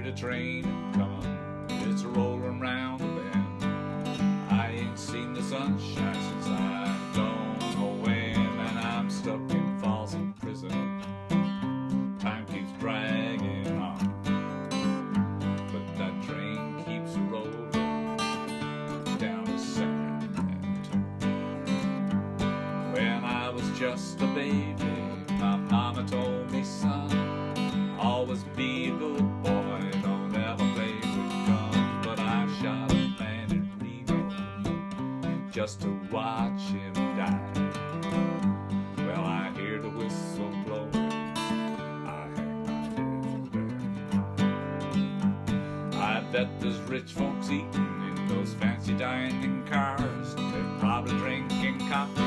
the train coming, it's rolling round the bend. I ain't seen the sunshine since I don't know when, and I'm stuck in Folsom Prison. Time keeps dragging on, but that train keeps rolling down to San Antonio. When I was just a baby, my mama told me, son, always be a good boy, don't ever play with guns. But I shot a man in Reno just to watch him die. Well, I hear the whistle blow, I hang my head there. I bet there's rich folks eating in those fancy dining cars. They're probably drinking coffee